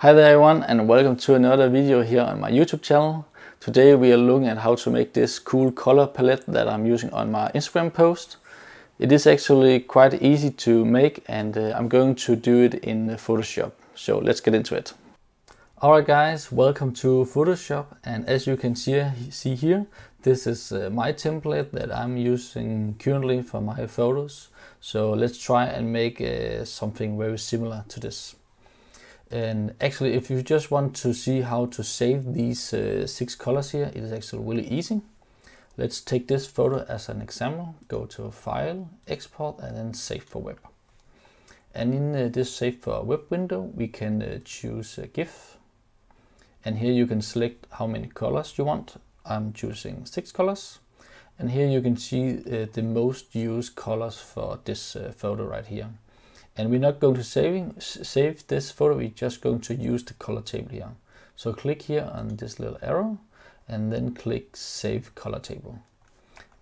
Hi there everyone, and welcome to another video here on my YouTube channel. Today we are looking at how to make this cool color palette that I'm using on my Instagram post. It is actually quite easy to make, and I'm going to do it in Photoshop. So let's get into it. Alright guys, welcome to Photoshop, and as you can see here, this is my template that I'm using currently for my photos. So let's try and make something very similar to this. And actually, if you just want to see how to save these 6 colors here, it is actually really easy. Let's take this photo as an example. Go to File, Export, and then Save for Web. And in this Save for Web window, we can choose a GIF. And here you can select how many colors you want. I'm choosing 6 colors. And here you can see the most used colors for this photo right here. And we're not going to save this photo, we're just going to use the color table here. So click here on this little arrow and then click Save Color Table.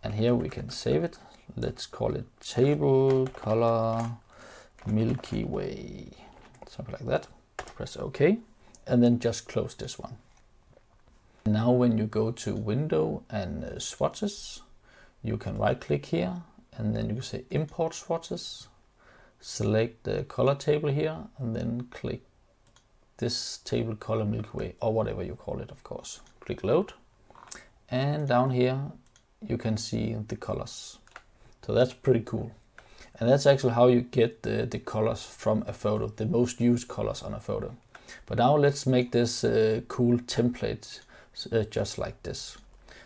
And here we can save it. Let's call it Table Color Milky Way, something like that. Press OK and then just close this one. Now when you go to Window and Swatches, you can right click here and then you can say Import Swatches. Select the color table here and then click this table color Milky Way, or whatever you call it, of course. Click load, and down here you can see the colors. So that's pretty cool, and that's actually how you get the colors from a photo, the most used colors on a photo. But now let's make this cool template just like this.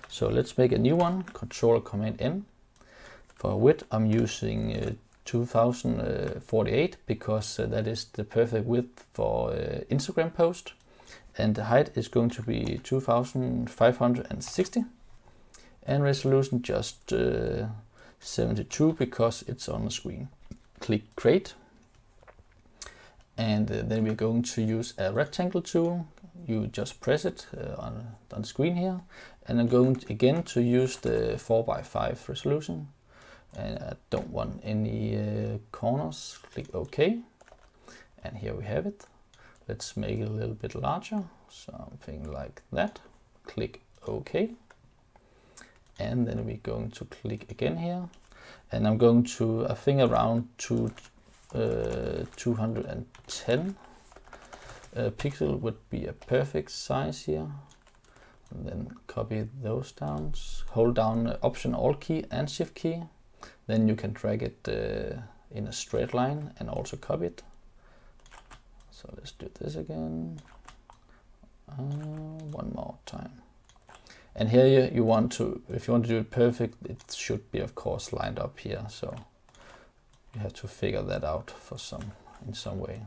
So let's make a new one. Control Command N. For width I'm using 2048 because that is the perfect width for Instagram post, and the height is going to be 2560 and resolution just 72 because it's on the screen. Click Create, and then we're going to use a rectangle tool. You just press it on the screen here, and I'm going again to use the 4:5 resolution. And I don't want any corners. Click OK, and here we have it. Let's make it a little bit larger, something like that. Click OK, and then we're going to click again here, and I'm going to, I think around 210 pixel would be a perfect size here. And then copy those down, hold down Option Alt key and Shift key. Then you can drag it in a straight line and also copy it. So let's do this again. One more time. And here you want to, if you want to do it perfect, it should be of course lined up here. So you have to figure that out in some way.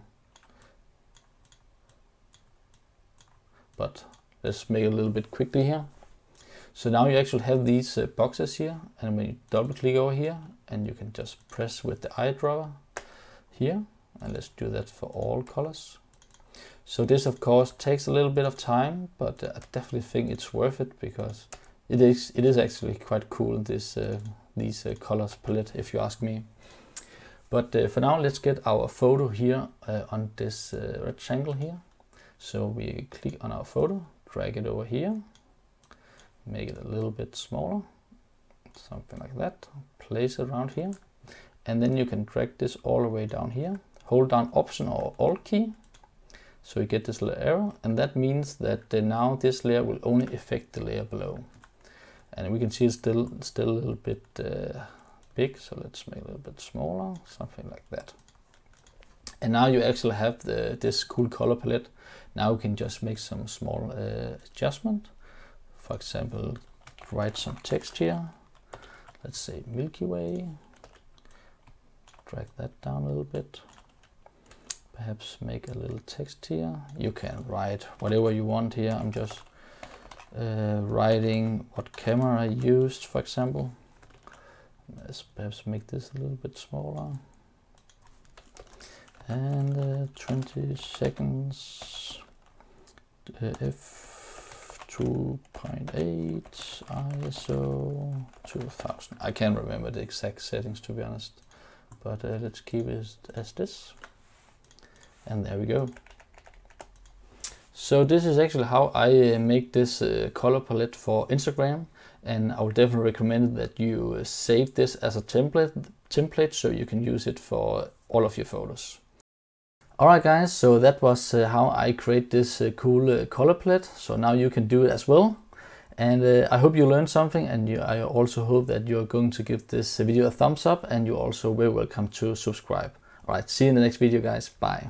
But let's make it a little bit quickly here. So now you actually have these boxes here, and when you double click over here, and you can just press with the eyedropper here, and let's do that for all colors. So this of course takes a little bit of time, but I definitely think it's worth it because it is actually quite cool, this these colors palette, if you ask me. But for now, let's get our photo here on this rectangle here. So we click on our photo, drag it over here. Make it a little bit smaller, something like that. Place it around here, and then you can drag this all the way down here. Hold down Option or Alt key, so you get this little arrow, and that means that now this layer will only affect the layer below. And we can see it's still a little bit big, so let's make it a little bit smaller, something like that. And now you actually have this cool color palette. Now we can just make some small adjustment. For example, write some text here. Let's say Milky Way. Drag that down a little bit. Perhaps make a little text here. You can write whatever you want here. I'm just writing what camera I used, for example. Let's perhaps make this a little bit smaller. And 20 seconds. F2.8 ISO 2000. I can't remember the exact settings, to be honest, but let's keep it as this. And there we go. So this is actually how I make this color palette for Instagram, and I would definitely recommend that you save this as a template so you can use it for all of your photos. Alright guys, so that was how I create this cool color palette. So now you can do it as well. And I hope you learned something, and I also hope that you're going to give this video a thumbs up, and you're also very welcome to subscribe. Alright, see you in the next video guys, bye.